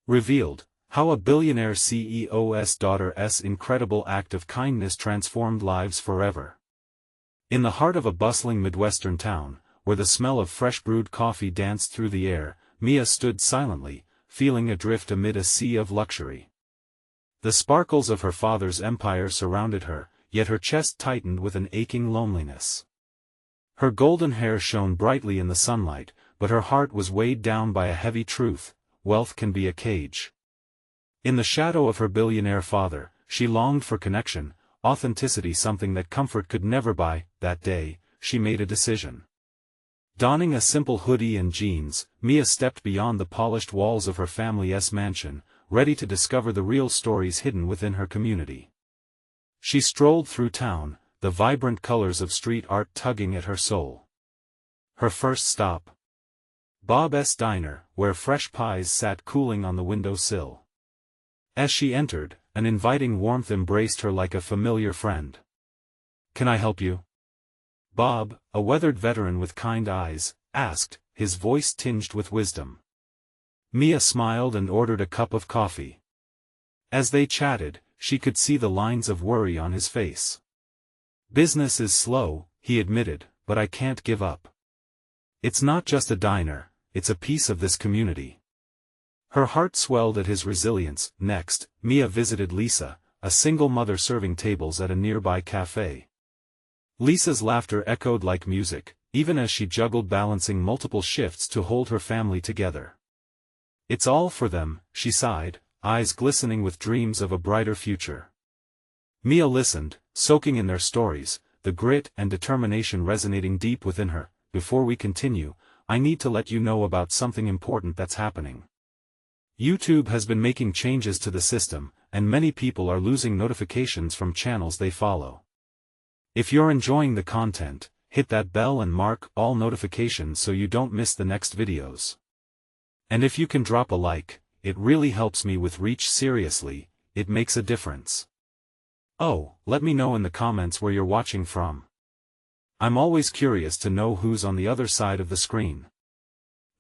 Revealed, how a billionaire CEO's daughter's incredible act of kindness transformed lives forever. In the heart of a bustling Midwestern town, where the smell of fresh brewed coffee danced through the air, Mia stood silently, feeling adrift amid a sea of luxury. The sparkles of her father's empire surrounded her, yet her chest tightened with an aching loneliness. Her golden hair shone brightly in the sunlight, but her heart was weighed down by a heavy truth: wealth can be a cage. In the shadow of her billionaire father, she longed for connection, authenticity, something that comfort could never buy. That day, she made a decision. Donning a simple hoodie and jeans, Mia stepped beyond the polished walls of her family's mansion, ready to discover the real stories hidden within her community. She strolled through town, the vibrant colors of street art tugging at her soul. Her first stop: Bob's Diner, where fresh pies sat cooling on the window sill. As she entered, an inviting warmth embraced her like a familiar friend. "Can I help you?" Bob, a weathered veteran with kind eyes, asked, his voice tinged with wisdom. Mia smiled and ordered a cup of coffee. As they chatted, she could see the lines of worry on his face. "Business is slow," he admitted, "but I can't give up. It's not just a diner, it's a piece of this community." Her heart swelled at his resilience. Next, Mia visited Lisa, a single mother serving tables at a nearby cafe. Lisa's laughter echoed like music, even as she juggled balancing multiple shifts to hold her family together. "It's all for them," she sighed, eyes glistening with dreams of a brighter future. Mia listened, soaking in their stories, the grit and determination resonating deep within her. "Before we continue, I need to let you know about something important that's happening. YouTube has been making changes to the system, and many people are losing notifications from channels they follow. If you're enjoying the content, hit that bell and mark all notifications so you don't miss the next videos. And if you can drop a like, it really helps me with reach. Seriously, it makes a difference. Oh, let me know in the comments where you're watching from. I'm always curious to know who's on the other side of the screen."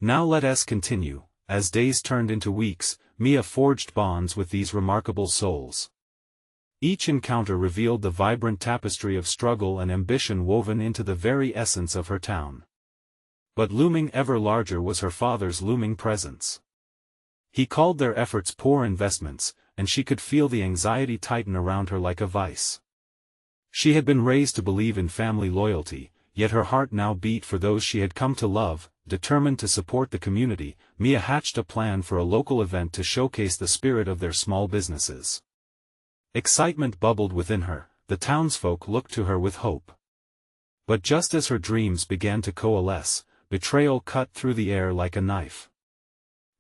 Now let us continue. As days turned into weeks, Mia forged bonds with these remarkable souls. Each encounter revealed the vibrant tapestry of struggle and ambition woven into the very essence of her town. But looming ever larger was her father's looming presence. He called their efforts poor investments, and she could feel the anxiety tighten around her like a vice. She had been raised to believe in family loyalty, yet her heart now beat for those she had come to love. Determined to support the community, Mia hatched a plan for a local event to showcase the spirit of their small businesses. Excitement bubbled within her, the townsfolk looked to her with hope. But just as her dreams began to coalesce, betrayal cut through the air like a knife.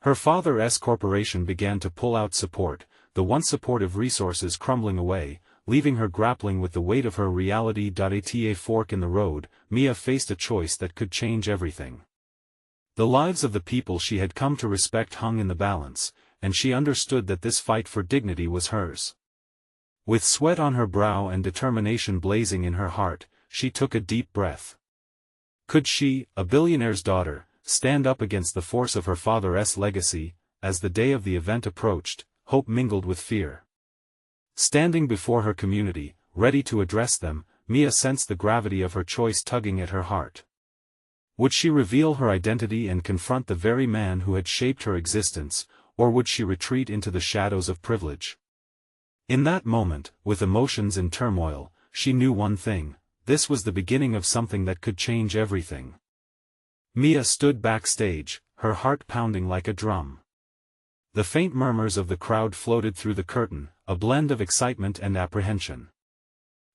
Her father's corporation began to pull out support, the once supportive resources crumbling away, leaving her grappling with the weight of her reality. At a fork in the road, Mia faced a choice that could change everything. The lives of the people she had come to respect hung in the balance, and she understood that this fight for dignity was hers. With sweat on her brow and determination blazing in her heart, she took a deep breath. Could she, a billionaire's daughter, stand up against the force of her father's legacy? As the day of the event approached, hope mingled with fear. Standing before her community, ready to address them, Mia sensed the gravity of her choice tugging at her heart. Would she reveal her identity and confront the very man who had shaped her existence, or would she retreat into the shadows of privilege? In that moment, with emotions in turmoil, she knew one thing: this was the beginning of something that could change everything. Mia stood backstage, her heart pounding like a drum. The faint murmurs of the crowd floated through the curtain, a blend of excitement and apprehension.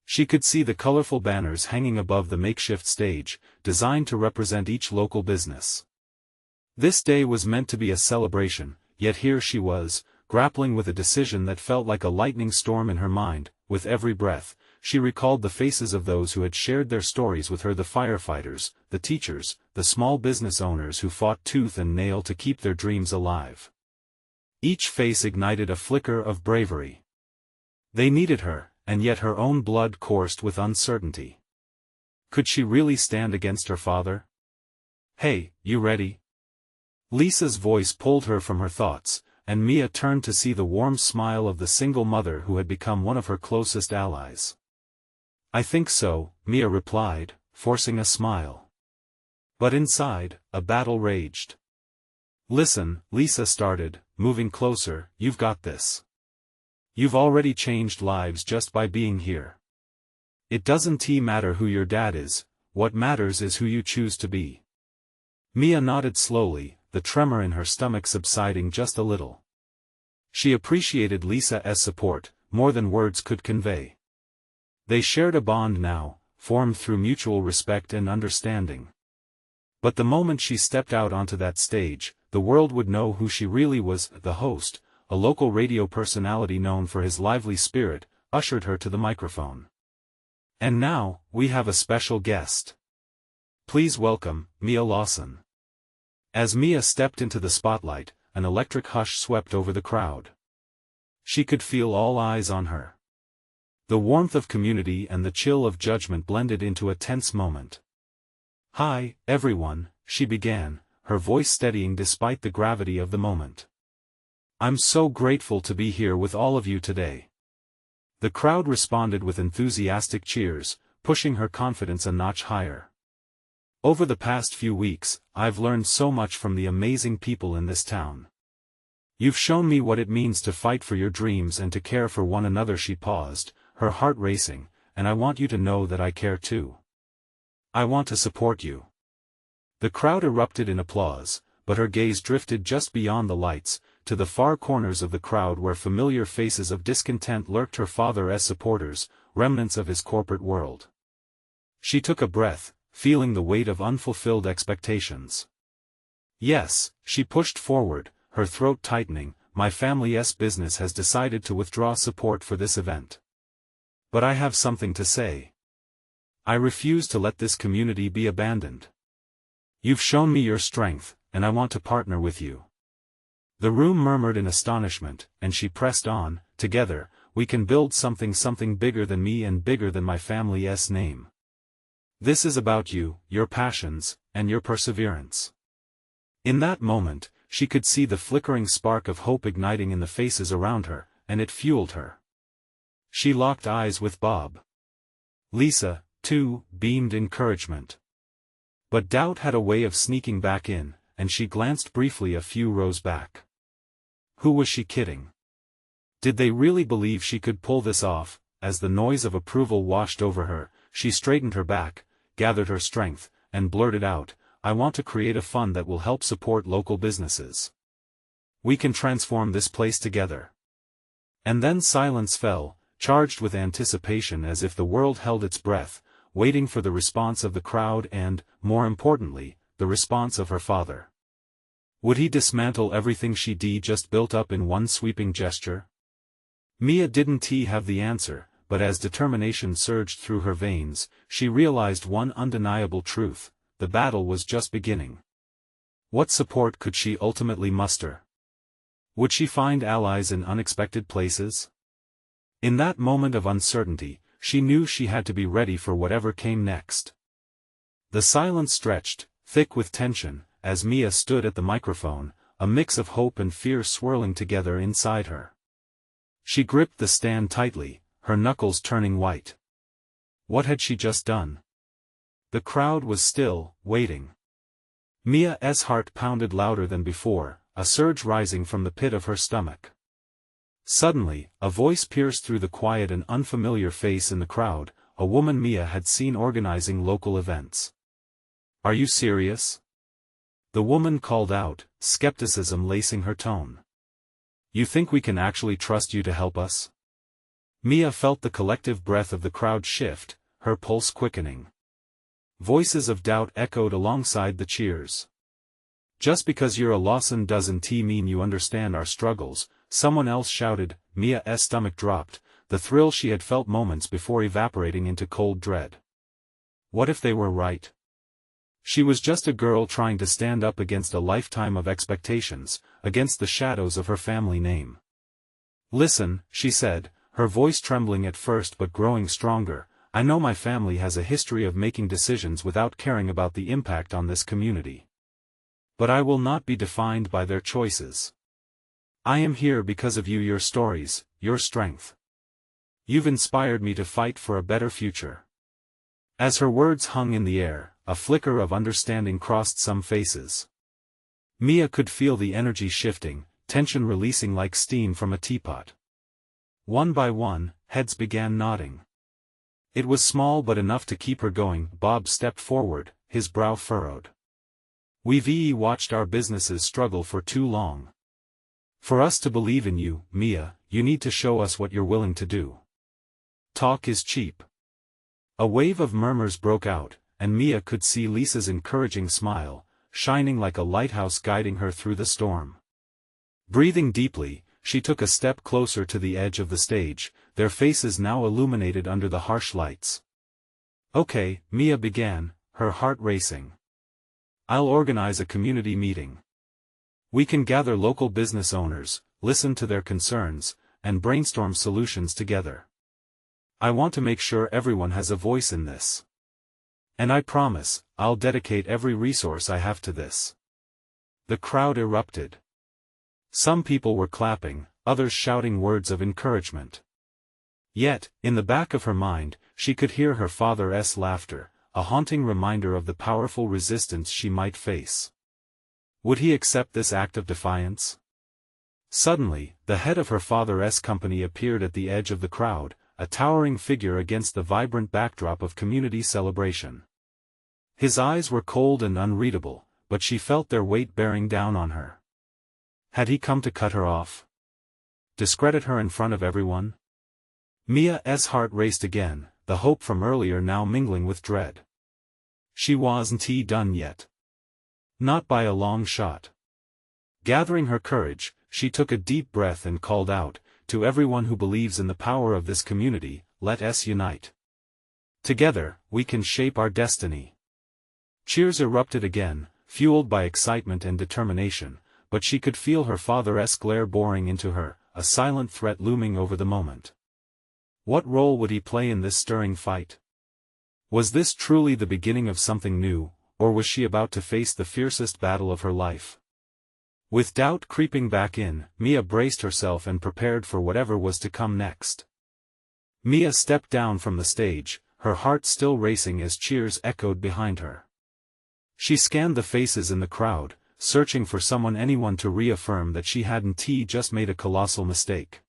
She could see the colorful banners hanging above the makeshift stage, designed to represent each local business. This day was meant to be a celebration, yet here she was, grappling with a decision that felt like a lightning storm in her mind. With every breath, she recalled the faces of those who had shared their stories with her: the firefighters, the teachers, the small business owners who fought tooth and nail to keep their dreams alive. Each face ignited a flicker of bravery. They needed her, and yet her own blood coursed with uncertainty. Could she really stand against her father? "Hey, you ready?" Lisa's voice pulled her from her thoughts, and Mia turned to see the warm smile of the single mother who had become one of her closest allies. "I think so," Mia replied, forcing a smile. But inside, a battle raged. "Listen," Lisa started, moving closer, "you've got this. You've already changed lives just by being here. It doesn't matter who your dad is, what matters is who you choose to be." Mia nodded slowly, the tremor in her stomach subsiding just a little. She appreciated Lisa's support, more than words could convey. They shared a bond now, formed through mutual respect and understanding. But the moment she stepped out onto that stage, the world would know who she really was. The host, a local radio personality known for his lively spirit, ushered her to the microphone. "And now, we have a special guest. Please welcome, Mia Lawson." As Mia stepped into the spotlight, an electric hush swept over the crowd. She could feel all eyes on her. The warmth of community and the chill of judgment blended into a tense moment. "Hi, everyone," she began, her voice steadying despite the gravity of the moment. "I'm so grateful to be here with all of you today." The crowd responded with enthusiastic cheers, pushing her confidence a notch higher. "Over the past few weeks, I've learned so much from the amazing people in this town. You've shown me what it means to fight for your dreams and to care for one another." She paused, her heart racing, "and I want you to know that I care too. I want to support you." The crowd erupted in applause, but her gaze drifted just beyond the lights, to the far corners of the crowd where familiar faces of discontent lurked. Her father's supporters, remnants of his corporate world. She took a breath, feeling the weight of unfulfilled expectations. "Yes," she pushed forward, her throat tightening, "my family's business has decided to withdraw support for this event. But I have something to say. I refuse to let this community be abandoned. You've shown me your strength, and I want to partner with you." The room murmured in astonishment, and she pressed on, "Together, we can build something bigger than me and bigger than my family's name. This is about you, your passions, and your perseverance." In that moment, she could see the flickering spark of hope igniting in the faces around her, and it fueled her. She locked eyes with Bob. Lisa, too, beamed encouragement. But doubt had a way of sneaking back in, and she glanced briefly a few rows back. Who was she kidding? Did they really believe she could pull this off? As the noise of approval washed over her, she straightened her back, gathered her strength, and blurted out, "I want to create a fund that will help support local businesses. We can transform this place together." And then silence fell, charged with anticipation, as if the world held its breath, waiting for the response of the crowd and, more importantly, the response of her father. Would he dismantle everything she'd just built up in one sweeping gesture? Mia didn't have the answer, but as determination surged through her veins, she realized one undeniable truth: the battle was just beginning. What support could she ultimately muster? Would she find allies in unexpected places? In that moment of uncertainty, she knew she had to be ready for whatever came next. The silence stretched, thick with tension, as Mia stood at the microphone, a mix of hope and fear swirling together inside her. She gripped the stand tightly, her knuckles turning white. What had she just done? The crowd was still, waiting. Mia's heart pounded louder than before, a surge rising from the pit of her stomach. Suddenly, a voice pierced through the quiet and unfamiliar face in the crowd, a woman Mia had seen organizing local events. "Are you serious?" The woman called out, skepticism lacing her tone. "You think we can actually trust you to help us?" Mia felt the collective breath of the crowd shift, her pulse quickening. Voices of doubt echoed alongside the cheers. "Just because you're a Lawson doesn't mean you understand our struggles," someone else shouted. Mia's stomach dropped, the thrill she had felt moments before evaporating into cold dread. What if they were right? She was just a girl trying to stand up against a lifetime of expectations, against the shadows of her family name. "Listen," she said, her voice trembling at first but growing stronger, "I know my family has a history of making decisions without caring about the impact on this community. But I will not be defined by their choices. I am here because of you, your stories, your strength. You've inspired me to fight for a better future. As her words hung in the air, a flicker of understanding crossed some faces. Mia could feel the energy shifting, tension releasing like steam from a teapot. One by one, heads began nodding. It was small but enough to keep her going. Bob stepped forward, his brow furrowed. We've watched our businesses struggle for too long. For us to believe in you, Mia, you need to show us what you're willing to do. Talk is cheap. A wave of murmurs broke out, and Mia could see Lisa's encouraging smile, shining like a lighthouse guiding her through the storm. Breathing deeply, she took a step closer to the edge of the stage, their faces now illuminated under the harsh lights. Okay, Mia began, her heart racing. I'll organize a community meeting. We can gather local business owners, listen to their concerns, and brainstorm solutions together. I want to make sure everyone has a voice in this. And I promise, I'll dedicate every resource I have to this. The crowd erupted. Some people were clapping, others shouting words of encouragement. Yet, in the back of her mind, she could hear her father's laughter, a haunting reminder of the powerful resistance she might face. Would he accept this act of defiance? Suddenly, the head of her father's company appeared at the edge of the crowd, a towering figure against the vibrant backdrop of community celebration. His eyes were cold and unreadable, but she felt their weight bearing down on her. Had he come to cut her off? Discredit her in front of everyone? Mia's heart raced again, the hope from earlier now mingling with dread. She wasn't done yet. Not by a long shot. Gathering her courage, she took a deep breath and called out, to everyone who believes in the power of this community, let us unite. Together, we can shape our destiny. Cheers erupted again, fueled by excitement and determination, but she could feel her father's glare boring into her, a silent threat looming over the moment. What role would he play in this stirring fight? Was this truly the beginning of something new, or was she about to face the fiercest battle of her life? With doubt creeping back in, Mia braced herself and prepared for whatever was to come next. Mia stepped down from the stage, her heart still racing as cheers echoed behind her. She scanned the faces in the crowd, searching for anyone to reaffirm that she hadn't just made a colossal mistake.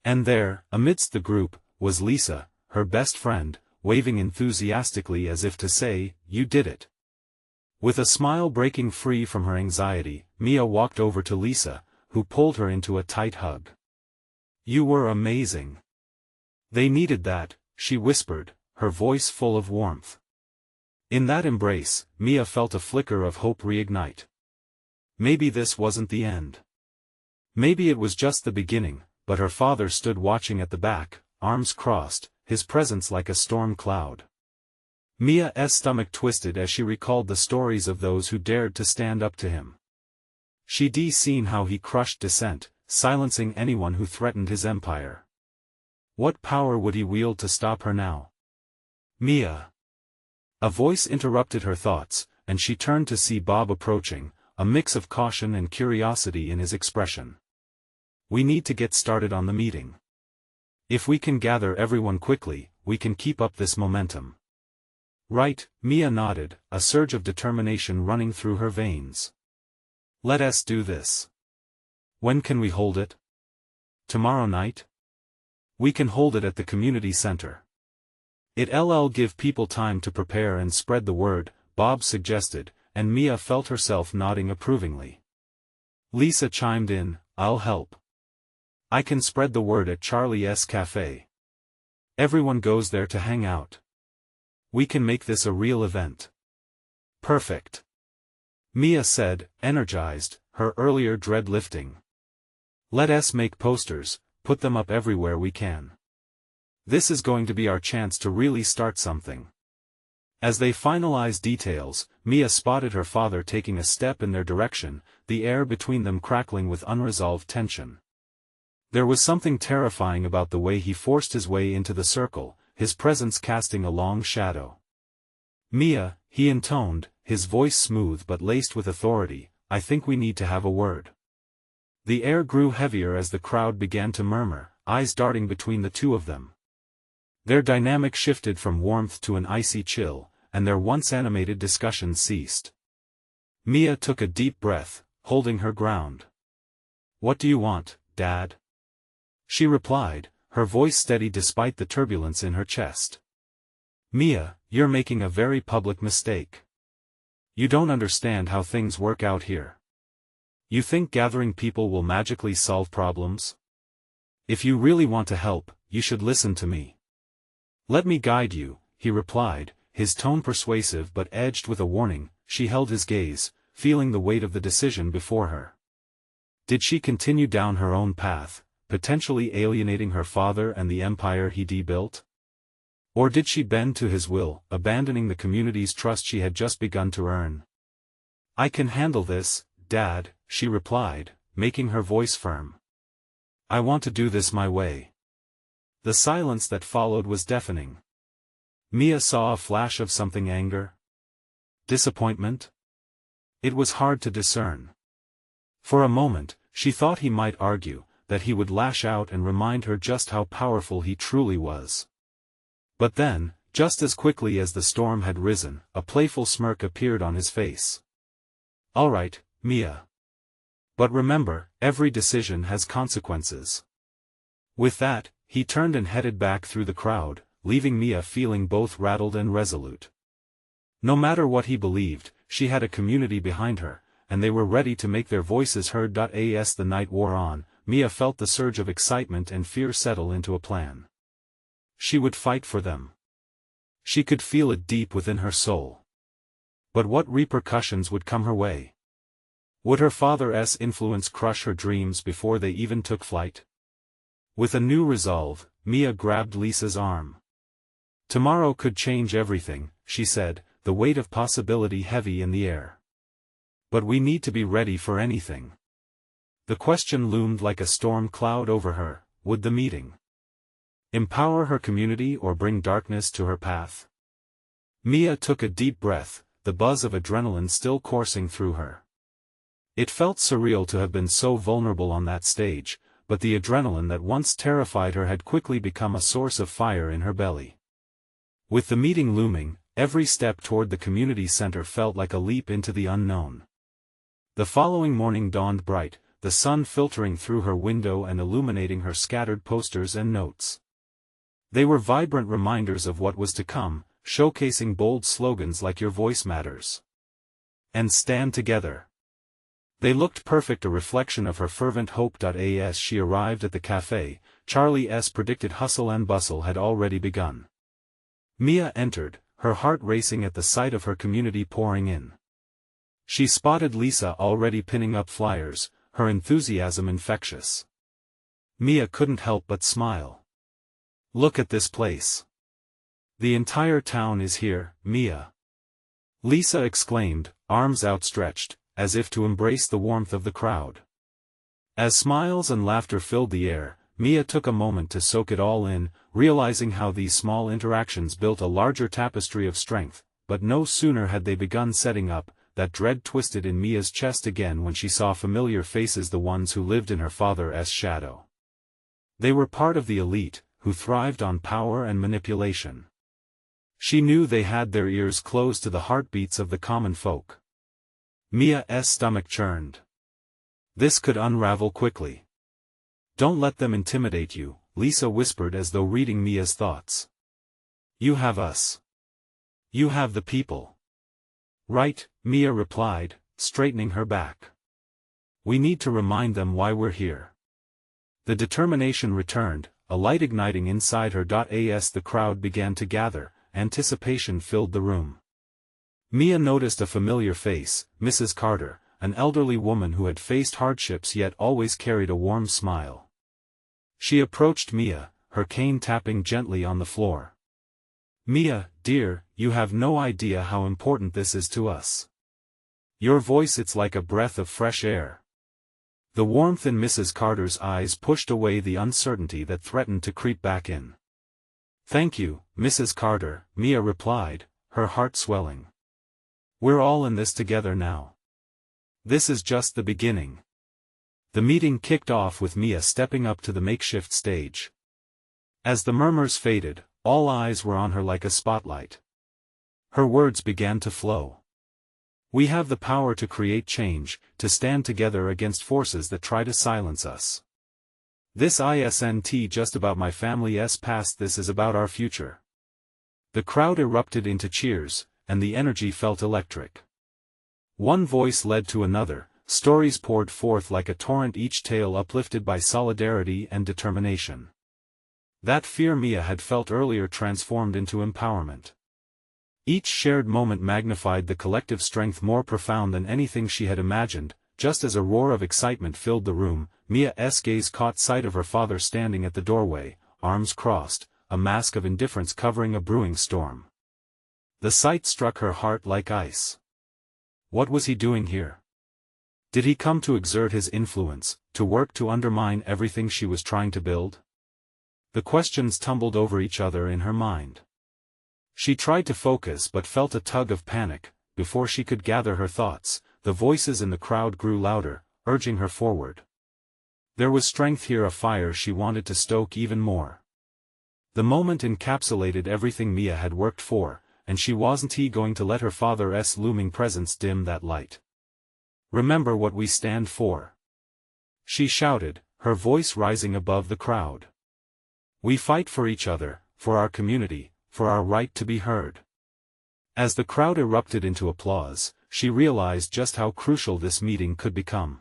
And there, amidst the group, was Lisa, her best friend, waving enthusiastically as if to say, "You did it." With a smile breaking free from her anxiety, Mia walked over to Lisa, who pulled her into a tight hug. "You were amazing." "They needed that," she whispered, her voice full of warmth. In that embrace, Mia felt a flicker of hope reignite. Maybe this wasn't the end. Maybe it was just the beginning, but her father stood watching at the back, arms crossed, his presence like a storm cloud. Mia's stomach twisted as she recalled the stories of those who dared to stand up to him. She'd seen how he crushed dissent, silencing anyone who threatened his empire. What power would he wield to stop her now? "Mia!" A voice interrupted her thoughts, and she turned to see Bob approaching, a mix of caution and curiosity in his expression. "We need to get started on the meeting. If we can gather everyone quickly, we can keep up this momentum." "Right," Mia nodded, a surge of determination running through her veins. "Let us do this. When can we hold it? Tomorrow night? We can hold it at the community center. It'll give people time to prepare and spread the word," Bob suggested, and Mia felt herself nodding approvingly. Lisa chimed in, "I'll help. I can spread the word at Charlie's cafe. Everyone goes there to hang out. We can make this a real event." "Perfect," Mia said, energized, her earlier dread lifting. "Let us make posters, put them up everywhere we can. This is going to be our chance to really start something." As they finalized details, Mia spotted her father taking a step in their direction, the air between them crackling with unresolved tension. There was something terrifying about the way he forced his way into the circle, his presence casting a long shadow. "Mia," he intoned, his voice smooth but laced with authority, "I think we need to have a word." The air grew heavier as the crowd began to murmur, eyes darting between the two of them. Their dynamic shifted from warmth to an icy chill, and their once animated discussions ceased. Mia took a deep breath, holding her ground. "What do you want, Dad?" she replied, her voice steady despite the turbulence in her chest. "Mia, you're making a very public mistake. You don't understand how things work out here. You think gathering people will magically solve problems? If you really want to help, you should listen to me. Let me guide you," he replied, his tone persuasive but edged with a warning. She held his gaze, feeling the weight of the decision before her. Did she continue down her own path, potentially alienating her father and the empire he'd built? Or did she bend to his will, abandoning the community's trust she had just begun to earn? "I can handle this, Dad," she replied, making her voice firm. "I want to do this my way." The silence that followed was deafening. Mia saw a flash of something: anger? Disappointment? It was hard to discern. For a moment, she thought he might argue, that he would lash out and remind her just how powerful he truly was. But then, just as quickly as the storm had risen, a playful smirk appeared on his face. "All right, Mia. But remember, every decision has consequences." With that, he turned and headed back through the crowd, leaving Mia feeling both rattled and resolute. No matter what he believed, she had a community behind her, and they were ready to make their voices heard. As the night wore on, Mia felt the surge of excitement and fear settle into a plan. She would fight for them. She could feel it deep within her soul. But what repercussions would come her way? Would her father's influence crush her dreams before they even took flight? With a new resolve, Mia grabbed Lisa's arm. "Tomorrow could change everything," she said, the weight of possibility heavy in the air. "But we need to be ready for anything." The question loomed like a storm cloud over her: would the meeting empower her community or bring darkness to her path? Mia took a deep breath, the buzz of adrenaline still coursing through her. It felt surreal to have been so vulnerable on that stage, but the adrenaline that once terrified her had quickly become a source of fire in her belly. With the meeting looming, every step toward the community center felt like a leap into the unknown. The following morning dawned bright, the sun filtering through her window and illuminating her scattered posters and notes. They were vibrant reminders of what was to come, showcasing bold slogans like "Your voice matters" and "Stand together." They looked perfect, a reflection of her fervent hope. As she arrived at the cafe, Charlie's predicted hustle and bustle had already begun. Mia entered, her heart racing at the sight of her community pouring in. She spotted Lisa already pinning up flyers, her enthusiasm infectious. Mia couldn't help but smile. "Look at this place. The entire town is here, Mia," Lisa exclaimed, arms outstretched, as if to embrace the warmth of the crowd. As smiles and laughter filled the air, Mia took a moment to soak it all in, realizing how these small interactions built a larger tapestry of strength. But no sooner had they begun setting up, that dread twisted in Mia's chest again when she saw familiar faces, the ones who lived in her father's shadow. They were part of the elite, who thrived on power and manipulation. She knew they had their ears closed to the heartbeats of the common folk. Mia's stomach churned. This could unravel quickly. "Don't let them intimidate you," Lisa whispered as though reading Mia's thoughts. "You have us. You have the people." "Right," Mia replied, straightening her back. "We need to remind them why we're here." The determination returned, a light igniting inside her. As the crowd began to gather, anticipation filled the room. Mia noticed a familiar face, Mrs. Carter, an elderly woman who had faced hardships yet always carried a warm smile. She approached Mia, her cane tapping gently on the floor. "Mia, dear, you have no idea how important this is to us. Your voice, it's like a breath of fresh air." The warmth in Mrs. Carter's eyes pushed away the uncertainty that threatened to creep back in. "Thank you, Mrs. Carter," Mia replied, her heart swelling. "We're all in this together now. This is just the beginning." The meeting kicked off with Mia stepping up to the makeshift stage. As the murmurs faded, all eyes were on her like a spotlight. Her words began to flow. We have the power to create change, to stand together against forces that try to silence us. This isn't just about my family's past, this is about our future. The crowd erupted into cheers, and the energy felt electric. One voice led to another, stories poured forth like a torrent, each tale uplifted by solidarity and determination. That fear Mia had felt earlier transformed into empowerment. Each shared moment magnified the collective strength more profound than anything she had imagined. Just as a roar of excitement filled the room, Mia's gaze caught sight of her father standing at the doorway, arms crossed, a mask of indifference covering a brewing storm. The sight struck her heart like ice. What was he doing here? Did he come to exert his influence, to work to undermine everything she was trying to build? The questions tumbled over each other in her mind. She tried to focus but felt a tug of panic. Before she could gather her thoughts, the voices in the crowd grew louder, urging her forward. There was strength here, a fire she wanted to stoke even more. The moment encapsulated everything Mia had worked for, and she wasn't going to let her father's looming presence dim that light. Remember what we stand for, she shouted, her voice rising above the crowd. We fight for each other, for our community, for our right to be heard. As the crowd erupted into applause, she realized just how crucial this meeting could become.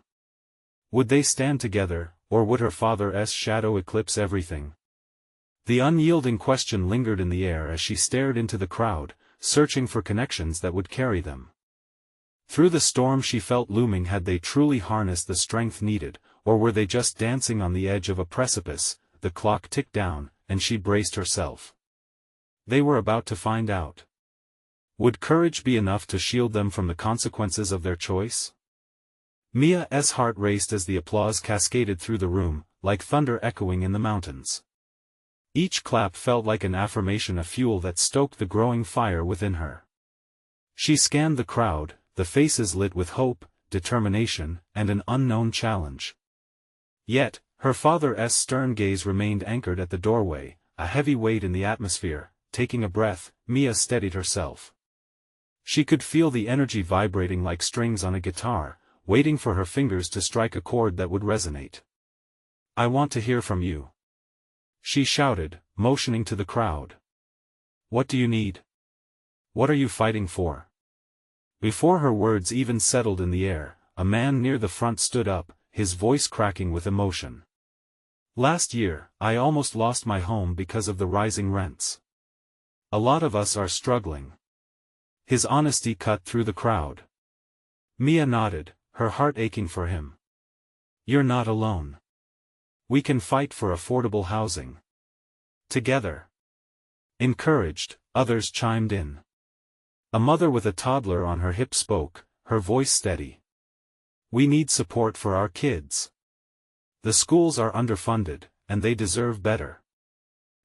Would they stand together, or would her father's shadow eclipse everything? The unyielding question lingered in the air as she stared into the crowd, searching for connections that would carry them. Through the storm she felt looming. Had they truly harnessed the strength needed, or were they just dancing on the edge of a precipice? The clock ticked down, and she braced herself. They were about to find out. Would courage be enough to shield them from the consequences of their choice? Mia's heart raced as the applause cascaded through the room, like thunder echoing in the mountains. Each clap felt like an affirmation, a fuel that stoked the growing fire within her. She scanned the crowd, the faces lit with hope, determination, and an unknown challenge. Yet, her father's stern gaze remained anchored at the doorway, a heavy weight in the atmosphere. Taking a breath, Mia steadied herself. She could feel the energy vibrating like strings on a guitar, waiting for her fingers to strike a chord that would resonate. I want to hear from you, she shouted, motioning to the crowd. What do you need? What are you fighting for? Before her words even settled in the air, a man near the front stood up, his voice cracking with emotion. Last year, I almost lost my home because of the rising rents. A lot of us are struggling. His honesty cut through the crowd. Mia nodded, her heart aching for him. You're not alone. We can fight for affordable housing. Together. Encouraged, others chimed in. A mother with a toddler on her hip spoke, her voice steady. We need support for our kids. The schools are underfunded, and they deserve better.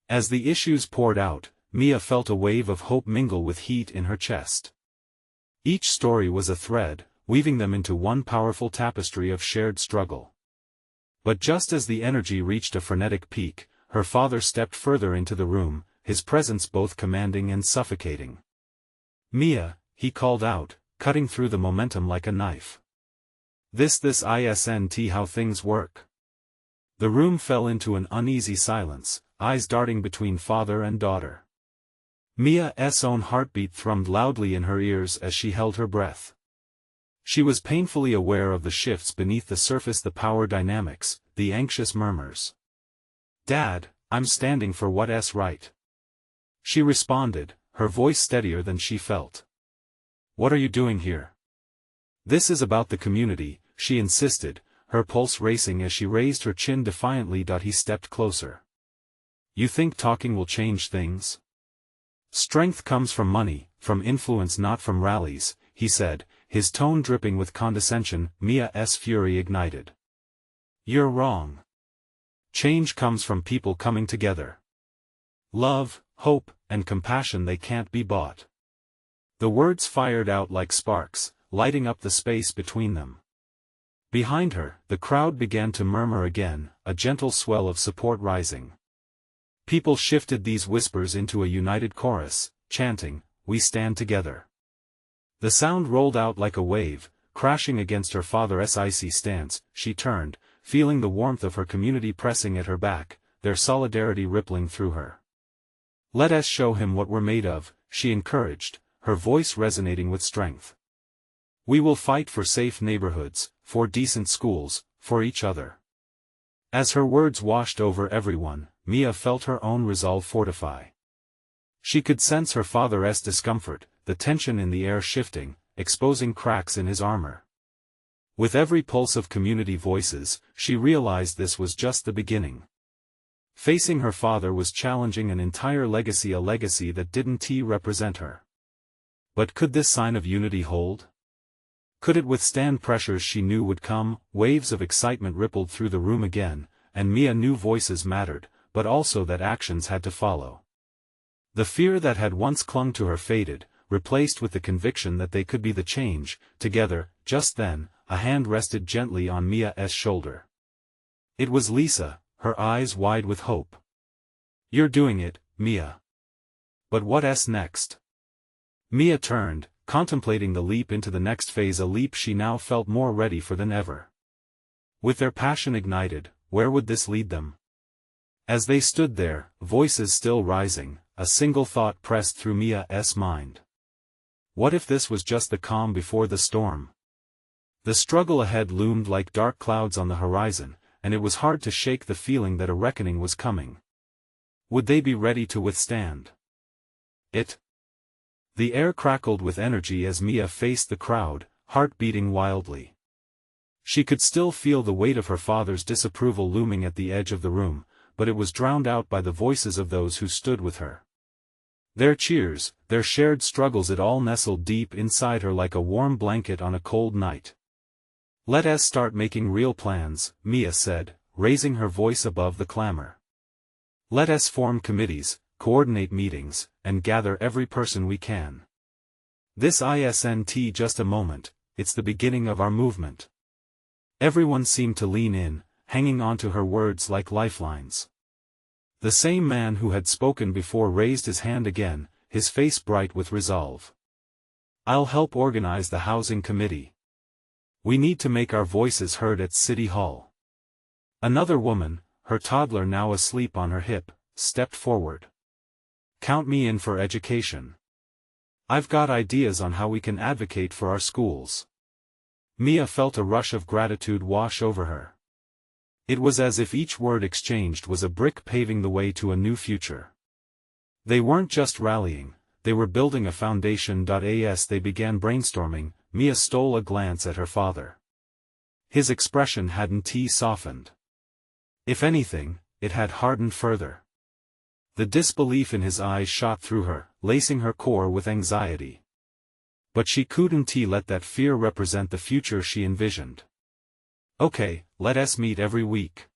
As the issues poured out, Mia felt a wave of hope mingle with heat in her chest. Each story was a thread, weaving them into one powerful tapestry of shared struggle. But just as the energy reached a frenetic peak, her father stepped further into the room, his presence both commanding and suffocating. Mia, he called out, cutting through the momentum like a knife. This isn't how things work. The room fell into an uneasy silence, eyes darting between father and daughter. Mia's own heartbeat thrummed loudly in her ears as she held her breath. She was painfully aware of the shifts beneath the surface, the power dynamics, the anxious murmurs. Dad, I'm standing for what's right, she responded, her voice steadier than she felt. What are you doing here? This is about the community, she insisted, her pulse racing as she raised her chin defiantly. He stepped closer. You think talking will change things? Strength comes from money, from influence, not from rallies, he said, his tone dripping with condescension. Mia's fury ignited. You're wrong. Change comes from people coming together. Love, hope, and compassion, they can't be bought. The words fired out like sparks, lighting up the space between them. Behind her, the crowd began to murmur again, a gentle swell of support rising. People shifted these whispers into a united chorus, chanting, "We stand together." The sound rolled out like a wave, crashing against her father's icy stance. She turned, feeling the warmth of her community pressing at her back, their solidarity rippling through her. "Let us show him what we're made of," she encouraged, her voice resonating with strength. "We will fight for safe neighborhoods, for decent schools, for each other." As her words washed over everyone, Mia felt her own resolve fortify. She could sense her father's discomfort, the tension in the air shifting, exposing cracks in his armor. With every pulse of community voices, she realized this was just the beginning. Facing her father was challenging an entire legacy, a legacy that didn't represent her. But could this sign of unity hold? Could it withstand pressures she knew would come? Waves of excitement rippled through the room again, and Mia knew voices mattered, but also that actions had to follow. The fear that had once clung to her faded, replaced with the conviction that they could be the change. Together, just then, a hand rested gently on Mia's shoulder. It was Lisa, her eyes wide with hope. "You're doing it, Mia. But what's next?" Mia turned, contemplating the leap into the next phase, a leap she now felt more ready for than ever. With their passion ignited, where would this lead them? As they stood there, voices still rising, a single thought pressed through Mia's mind. What if this was just the calm before the storm? The struggle ahead loomed like dark clouds on the horizon, and it was hard to shake the feeling that a reckoning was coming. Would they be ready to withstand it? The air crackled with energy as Mia faced the crowd, heart beating wildly. She could still feel the weight of her father's disapproval looming at the edge of the room, but it was drowned out by the voices of those who stood with her. Their cheers, their shared struggles, it all nestled deep inside her like a warm blanket on a cold night. "Let us start making real plans," Mia said, raising her voice above the clamor. "Let us form committees, coordinate meetings, and gather every person we can. This isn't just a moment, it's the beginning of our movement." Everyone seemed to lean in, hanging on to her words like lifelines. The same man who had spoken before raised his hand again, his face bright with resolve. "I'll help organize the housing committee. We need to make our voices heard at City Hall." Another woman, her toddler now asleep on her hip, stepped forward. "Count me in for education. I've got ideas on how we can advocate for our schools." Mia felt a rush of gratitude wash over her. It was as if each word exchanged was a brick paving the way to a new future. They weren't just rallying, they were building a foundation. As they began brainstorming, Mia stole a glance at her father. His expression hadn't softened. If anything, it had hardened further. The disbelief in his eyes shot through her, lacing her core with anxiety. But she couldn't let that fear represent the future she envisioned. "Okay, let us meet every week,"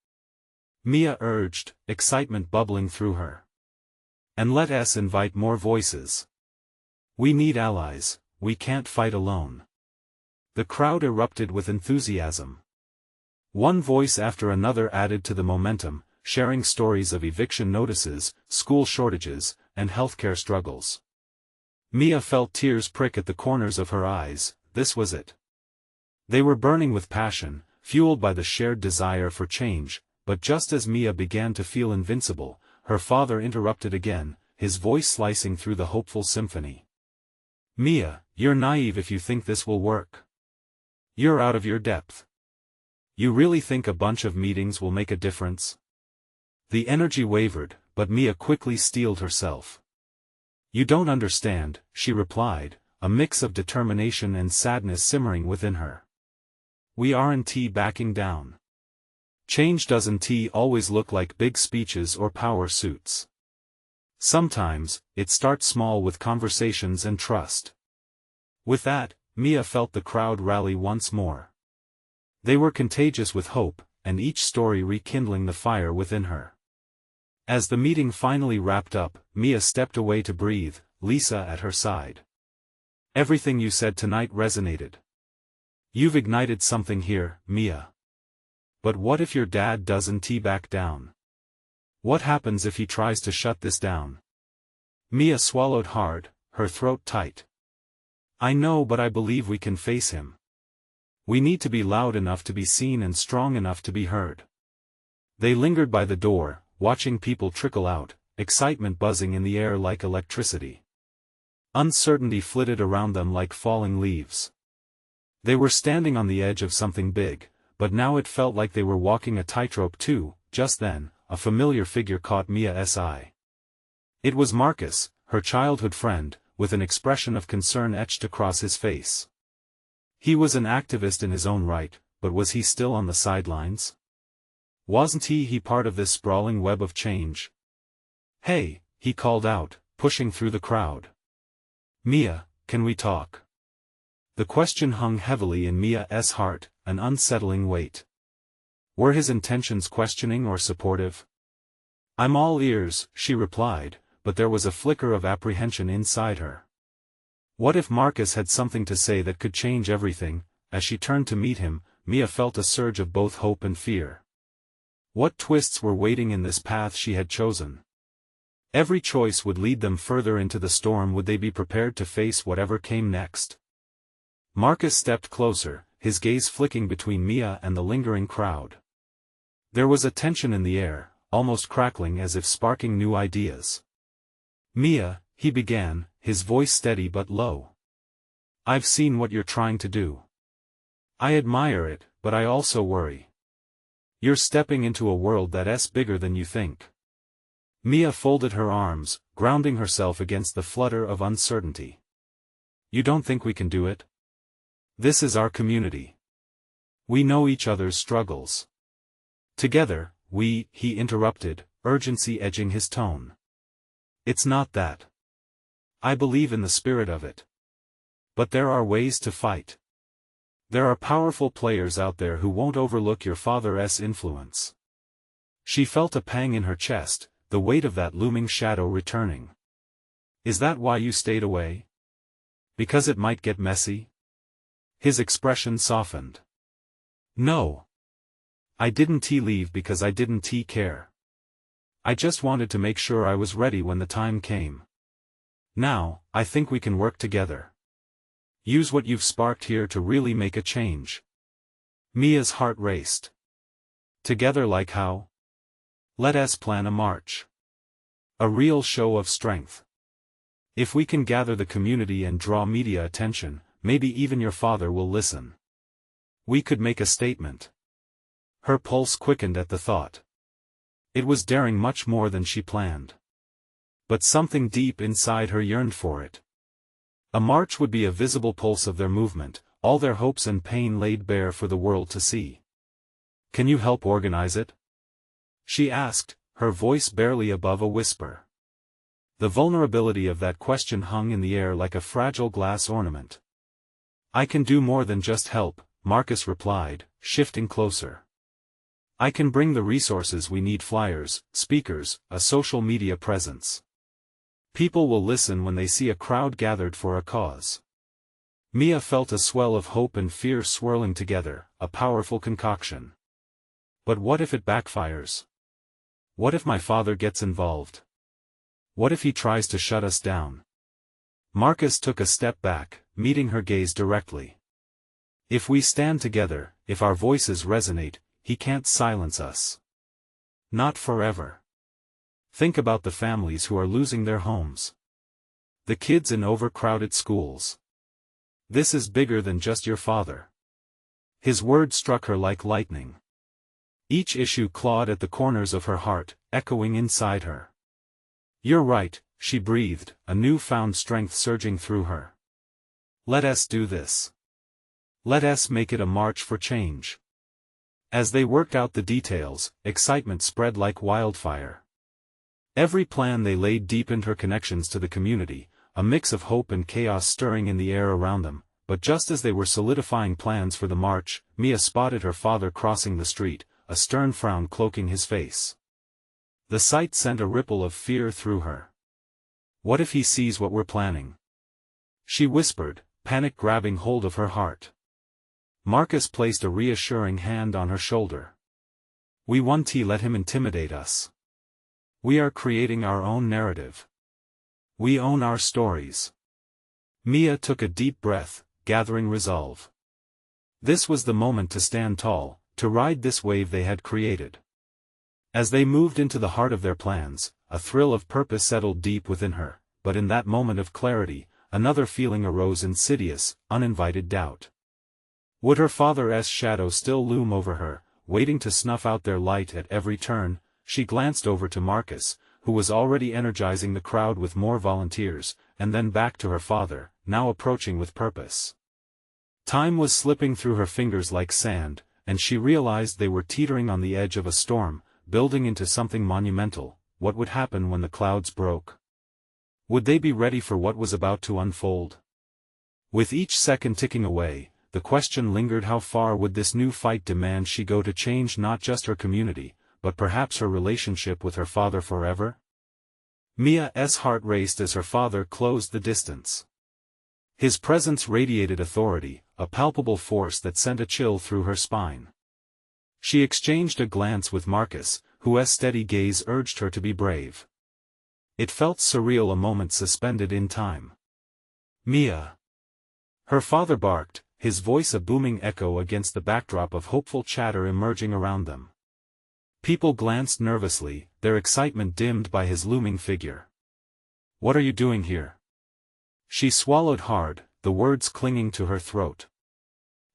Mia urged, excitement bubbling through her. "And let us invite more voices. We need allies, we can't fight alone." The crowd erupted with enthusiasm. One voice after another added to the momentum, sharing stories of eviction notices, school shortages, and healthcare struggles. Mia felt tears prick at the corners of her eyes. This was it. They were burning with passion, fueled by the shared desire for change, but just as Mia began to feel invincible, her father interrupted again, his voice slicing through the hopeful symphony. "Mia, you're naive if you think this will work. You're out of your depth. You really think a bunch of meetings will make a difference?" The energy wavered, but Mia quickly steeled herself. "You don't understand," she replied, a mix of determination and sadness simmering within her. "We aren't backing down. Change doesn't always look like big speeches or power suits. Sometimes, it starts small with conversations and trust." With that, Mia felt the crowd rally once more. They were contagious with hope, and each story rekindling the fire within her. As the meeting finally wrapped up, Mia stepped away to breathe, Lisa at her side. "Everything you said tonight resonated. You've ignited something here, Mia. But what if your dad doesn't back down? What happens if he tries to shut this down? Mia swallowed hard, her throat tight. I know, but I believe we can face him. We need to be loud enough to be seen and strong enough to be heard. They lingered by the door, watching people trickle out, excitement buzzing in the air like electricity. Uncertainty flitted around them like falling leaves. They were standing on the edge of something big, but now it felt like they were walking a tightrope too. Just then, a familiar figure caught Mia's eye. It was Marcus, her childhood friend, with an expression of concern etched across his face. He was an activist in his own right, but was he still on the sidelines? Wasn't he part of this sprawling web of change? Hey, he called out, pushing through the crowd. Mia, can we talk? The question hung heavily in Mia's heart, an unsettling weight. Were his intentions questioning or supportive? I'm all ears, she replied, but there was a flicker of apprehension inside her. What if Marcus had something to say that could change everything? As she turned to meet him, Mia felt a surge of both hope and fear. What twists were waiting in this path she had chosen? Every choice would lead them further into the storm. Would they be prepared to face whatever came next? Marcus stepped closer, his gaze flicking between Mia and the lingering crowd. There was a tension in the air, almost crackling as if sparking new ideas. Mia, he began, his voice steady but low. I've seen what you're trying to do. I admire it, but I also worry. You're stepping into a world that's bigger than you think. Mia folded her arms, grounding herself against the flutter of uncertainty. You don't think we can do it? This is our community. We know each other's struggles. Together, he interrupted, urgency edging his tone. It's not that. I believe in the spirit of it. But there are ways to fight. There are powerful players out there who won't overlook your father's influence. She felt a pang in her chest, the weight of that looming shadow returning. Is that why you stayed away? Because it might get messy? His expression softened. No. I didn't leave because I didn't care. I just wanted to make sure I was ready when the time came. Now, I think we can work together. Use what you've sparked here to really make a change. Mia's heart raced. Together, like how? Let us plan a march. A real show of strength. If we can gather the community and draw media attention, maybe even your father will listen. We could make a statement. Her pulse quickened at the thought. It was daring much more than she planned. But something deep inside her yearned for it. A march would be a visible pulse of their movement, all their hopes and pain laid bare for the world to see. Can you help organize it? She asked, her voice barely above a whisper. The vulnerability of that question hung in the air like a fragile glass ornament. I can do more than just help, Marcus replied, shifting closer. I can bring the resources we need: flyers, speakers, a social media presence. People will listen when they see a crowd gathered for a cause. Mia felt a swell of hope and fear swirling together, a powerful concoction. But what if it backfires? What if my father gets involved? What if he tries to shut us down? Marcus took a step back, meeting her gaze directly. If we stand together, if our voices resonate, he can't silence us. Not forever. Think about the families who are losing their homes. The kids in overcrowded schools. This is bigger than just your father. His words struck her like lightning. Each issue clawed at the corners of her heart, echoing inside her. You're right, she breathed, a new-found strength surging through her. Let us do this. Let us make it a march for change. As they worked out the details, excitement spread like wildfire. Every plan they laid deepened her connections to the community, a mix of hope and chaos stirring in the air around them. But just as they were solidifying plans for the march, Mia spotted her father crossing the street, a stern frown cloaking his face. The sight sent a ripple of fear through her. What if he sees what we're planning? She whispered, panic grabbing hold of her heart. Marcus placed a reassuring hand on her shoulder. We won't let him intimidate us. We are creating our own narrative. We own our stories. Mia took a deep breath, gathering resolve. This was the moment to stand tall, to ride this wave they had created. As they moved into the heart of their plans, a thrill of purpose settled deep within her, but in that moment of clarity, another feeling arose: insidious, uninvited doubt. Would her father's shadow still loom over her, waiting to snuff out their light at every turn? She glanced over to Marcus, who was already energizing the crowd with more volunteers, and then back to her father, now approaching with purpose. Time was slipping through her fingers like sand, and she realized they were teetering on the edge of a storm, building into something monumental. What would happen when the clouds broke? Would they be ready for what was about to unfold? With each second ticking away, the question lingered: how far would this new fight demand she go to change not just her community, but perhaps her relationship with her father forever? Mia's heart raced as her father closed the distance. His presence radiated authority, a palpable force that sent a chill through her spine. She exchanged a glance with Marcus, whose steady gaze urged her to be brave. It felt surreal, a moment suspended in time. Mia! Her father barked, his voice a booming echo against the backdrop of hopeful chatter emerging around them. People glanced nervously, their excitement dimmed by his looming figure. What are you doing here? She swallowed hard, the words clinging to her throat.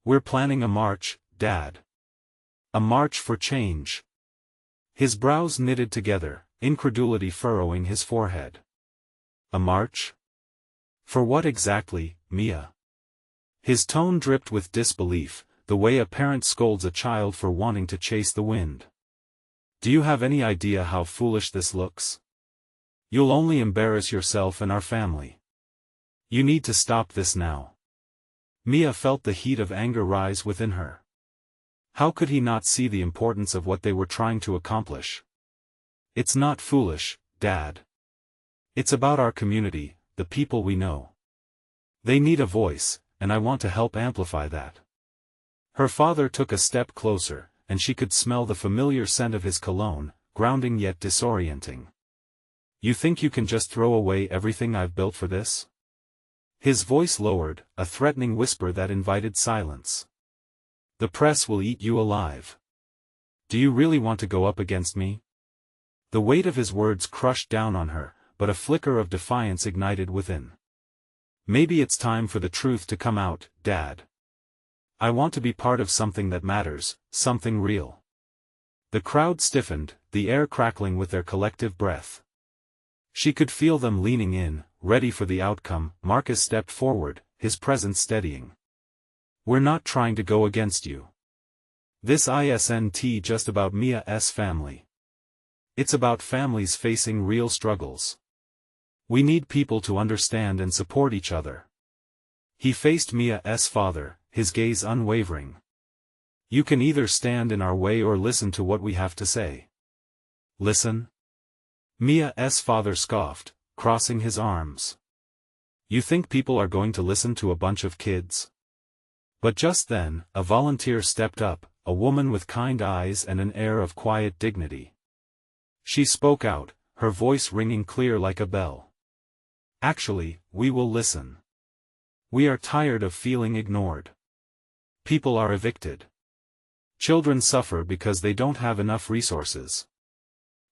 We're planning a march, Dad. A march for change. His brows knitted together, incredulity furrowing his forehead. A march? For what exactly, Mia? His tone dripped with disbelief, the way a parent scolds a child for wanting to chase the wind. Do you have any idea how foolish this looks? You'll only embarrass yourself and our family. You need to stop this now. Mia felt the heat of anger rise within her. How could he not see the importance of what they were trying to accomplish? It's not foolish, Dad. It's about our community, the people we know. They need a voice, and I want to help amplify that. Her father took a step closer, and she could smell the familiar scent of his cologne, grounding yet disorienting. You think you can just throw away everything I've built for this? His voice lowered, a threatening whisper that invited silence. The press will eat you alive. Do you really want to go up against me? The weight of his words crushed down on her, but a flicker of defiance ignited within. Maybe it's time for the truth to come out, Dad. I want to be part of something that matters, something real. The crowd stiffened, the air crackling with their collective breath. She could feel them leaning in, ready for the outcome. Marcus stepped forward, his presence steadying. We're not trying to go against you. This isn't just about Mia's family. It's about families facing real struggles. We need people to understand and support each other. He faced Mia's father, his gaze unwavering. You can either stand in our way or listen to what we have to say. Listen? Mia's father scoffed, crossing his arms. You think people are going to listen to a bunch of kids? But just then, a volunteer stepped up, a woman with kind eyes and an air of quiet dignity. She spoke out, her voice ringing clear like a bell. Actually, we will listen. We are tired of feeling ignored. People are evicted. Children suffer because they don't have enough resources.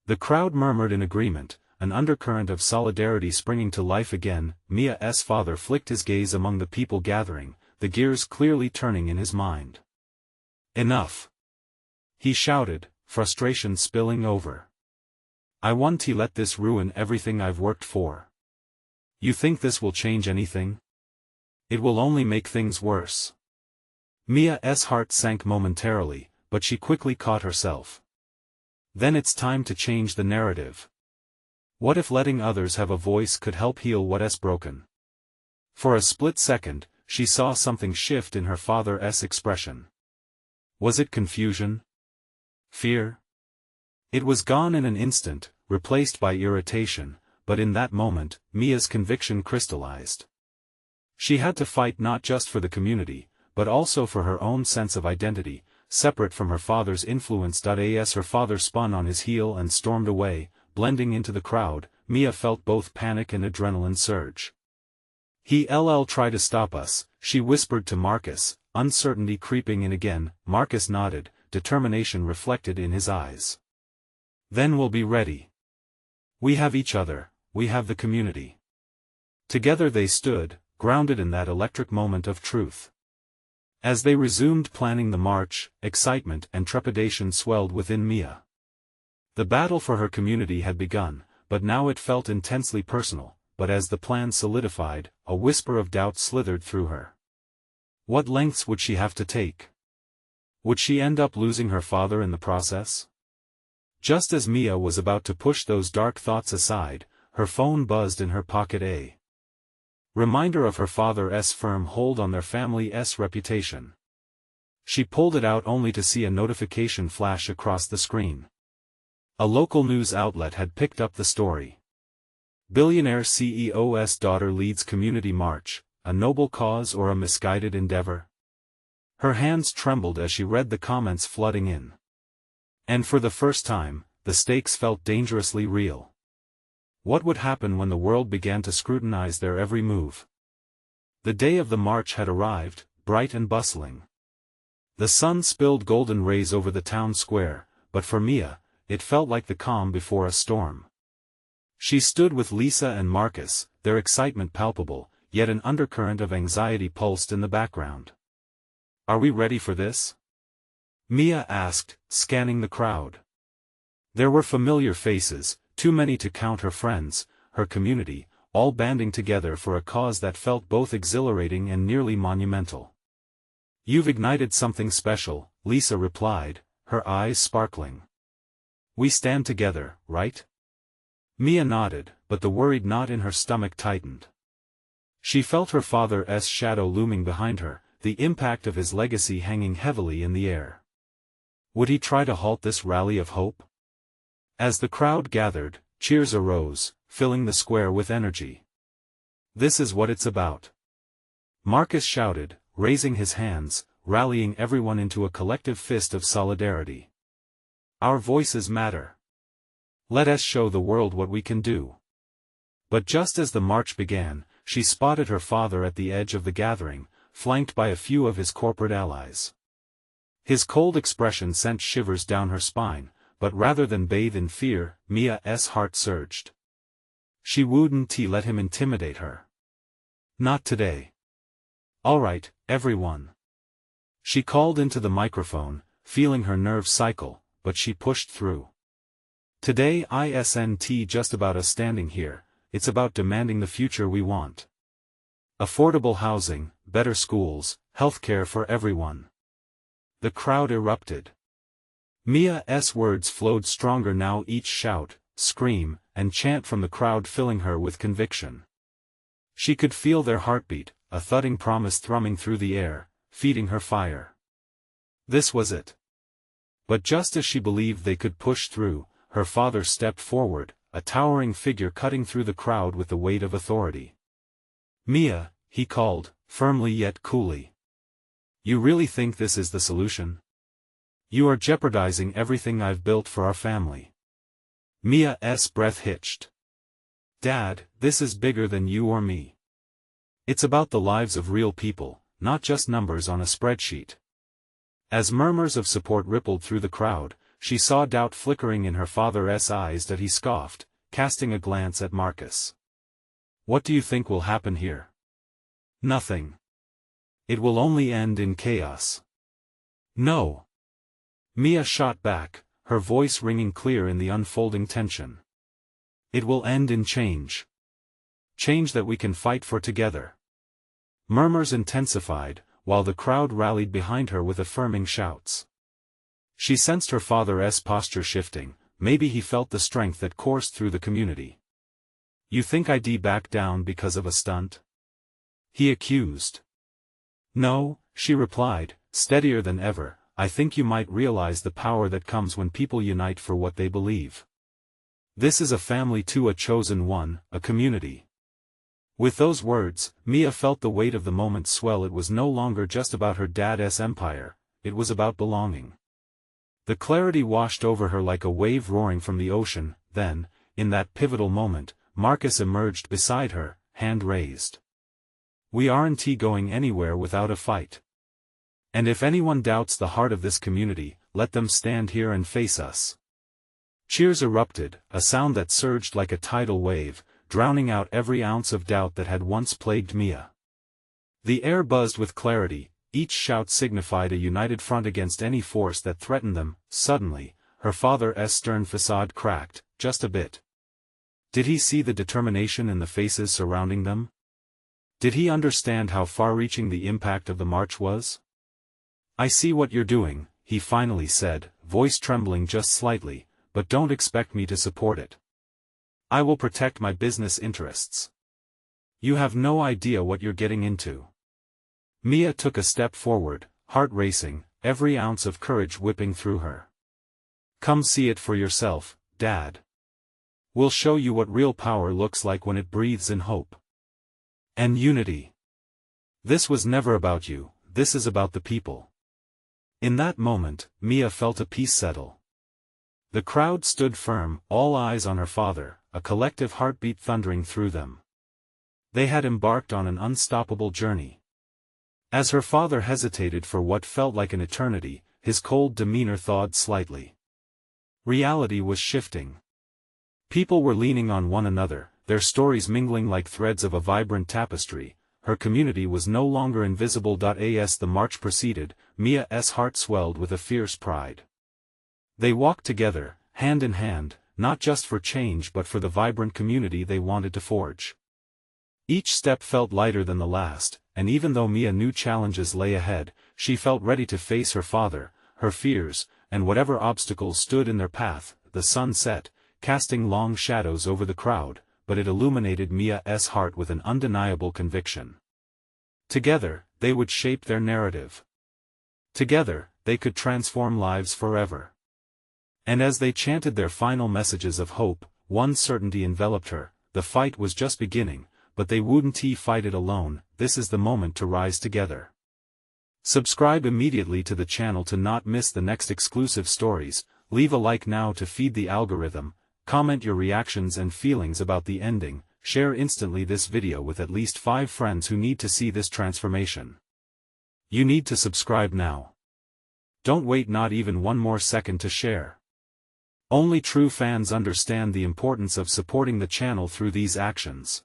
The crowd murmured in agreement, an undercurrent of solidarity springing to life again. Mia's father flicked his gaze among the people gathering, the gears clearly turning in his mind. Enough! He shouted, frustration spilling over. I won't let this ruin everything I've worked for. You think this will change anything? It will only make things worse. Mia's heart sank momentarily, but she quickly caught herself. Then it's time to change the narrative. What if letting others have a voice could help heal what's broken? For a split second, she saw something shift in her father's expression. Was it confusion? Fear? It was gone in an instant, replaced by irritation, but in that moment, Mia's conviction crystallized. She had to fight not just for the community, but also for her own sense of identity, separate from her father's influence. As her father spun on his heel and stormed away, blending into the crowd, Mia felt both panic and adrenaline surge. He'll try to stop us, she whispered to Marcus, uncertainty creeping in again. Marcus nodded, determination reflected in his eyes. Then we'll be ready. We have each other, we have the community. Together they stood, grounded in that electric moment of truth. As they resumed planning the march, excitement and trepidation swelled within Mia. The battle for her community had begun, but now it felt intensely personal. But as the plan solidified, a whisper of doubt slithered through her. What lengths would she have to take? Would she end up losing her father in the process? Just as Mia was about to push those dark thoughts aside, her phone buzzed in her pocket. A reminder of her father's firm hold on their family's reputation. She pulled it out only to see a notification flash across the screen. A local news outlet had picked up the story. Billionaire CEO's daughter leads community march, a noble cause or a misguided endeavor? Her hands trembled as she read the comments flooding in. And for the first time, the stakes felt dangerously real. What would happen when the world began to scrutinize their every move? The day of the march had arrived, bright and bustling. The sun spilled golden rays over the town square, but for Mia, it felt like the calm before a storm. She stood with Lisa and Marcus, their excitement palpable, yet an undercurrent of anxiety pulsed in the background. Are we ready for this? Mia asked, scanning the crowd. There were familiar faces, too many to count. Her friends, her community, all banding together for a cause that felt both exhilarating and nearly monumental. You've ignited something special, Lisa replied, her eyes sparkling. We stand together, right? Mia nodded, but the worried knot in her stomach tightened. She felt her father's shadow looming behind her, the impact of his legacy hanging heavily in the air. Would he try to halt this rally of hope? As the crowd gathered, cheers arose, filling the square with energy. This is what it's about. Marcus shouted, raising his hands, rallying everyone into a collective fist of solidarity. Our voices matter. Let us show the world what we can do. But just as the march began, she spotted her father at the edge of the gathering, flanked by a few of his corporate allies. His cold expression sent shivers down her spine, but rather than bathe in fear, Mia's heart surged. She wouldn't let him intimidate her. Not today. All right, everyone. She called into the microphone, feeling her nerves cycle, but she pushed through. Today isn't just about us standing here, it's about demanding the future we want. Affordable housing, better schools, healthcare for everyone. The crowd erupted. Mia's words flowed stronger now, each shout, scream, and chant from the crowd filling her with conviction. She could feel their heartbeat, a thudding promise thrumming through the air, feeding her fire. This was it. But just as she believed they could push through, her father stepped forward, a towering figure cutting through the crowd with the weight of authority. Mia, he called, firmly yet coolly. You really think this is the solution? You are jeopardizing everything I've built for our family. Mia's breath hitched. Dad, this is bigger than you or me. It's about the lives of real people, not just numbers on a spreadsheet. As murmurs of support rippled through the crowd, she saw doubt flickering in her father's eyes that he scoffed, casting a glance at Marcus. What do you think will happen here? Nothing. It will only end in chaos. No. Mia shot back, her voice ringing clear in the unfolding tension. It will end in change. Change that we can fight for together. Murmurs intensified, while the crowd rallied behind her with affirming shouts. She sensed her father's posture shifting, maybe he felt the strength that coursed through the community. You think I'd back down because of a stunt? He accused. No, she replied, steadier than ever, I think you might realize the power that comes when people unite for what they believe. This is a family too, a chosen one, a community. With those words, Mia felt the weight of the moment swell. It was no longer just about her dad's empire, it was about belonging. The clarity washed over her like a wave roaring from the ocean. Then, in that pivotal moment, Marcus emerged beside her, hand raised. "We aren't going anywhere without a fight. And if anyone doubts the heart of this community, let them stand here and face us." Cheers erupted, a sound that surged like a tidal wave, drowning out every ounce of doubt that had once plagued Mia. The air buzzed with clarity, each shout signified a united front against any force that threatened them. Suddenly, her father's stern facade cracked, just a bit. Did he see the determination in the faces surrounding them? Did he understand how far-reaching the impact of the march was? "I see what you're doing," he finally said, voice trembling just slightly, "but don't expect me to support it. I will protect my business interests. You have no idea what you're getting into." Mia took a step forward, heart racing, every ounce of courage whipping through her. "Come see it for yourself, Dad. We'll show you what real power looks like when it breathes in hope and unity. This was never about you, this is about the people." In that moment, Mia felt a peace settle. The crowd stood firm, all eyes on her father, a collective heartbeat thundering through them. They had embarked on an unstoppable journey. As her father hesitated for what felt like an eternity, his cold demeanor thawed slightly. Reality was shifting. People were leaning on one another, their stories mingling like threads of a vibrant tapestry. Her community was no longer invisible. As the march proceeded, Mia's heart swelled with a fierce pride. They walked together, hand in hand, not just for change but for the vibrant community they wanted to forge. Each step felt lighter than the last, and even though Mia knew challenges lay ahead, she felt ready to face her father, her fears, and whatever obstacles stood in their path. The sun set, casting long shadows over the crowd, but it illuminated Mia's heart with an undeniable conviction. Together, they would shape their narrative. Together, they could transform lives forever. And as they chanted their final messages of hope, one certainty enveloped her: the fight was just beginning, but they wouldn't fight it alone. This is the moment to rise together. Subscribe immediately to the channel to not miss the next exclusive stories, leave a like now to feed the algorithm, comment your reactions and feelings about the ending, share instantly this video with at least 5 friends who need to see this transformation. You need to subscribe now. Don't wait not even one more second to share. Only true fans understand the importance of supporting the channel through these actions.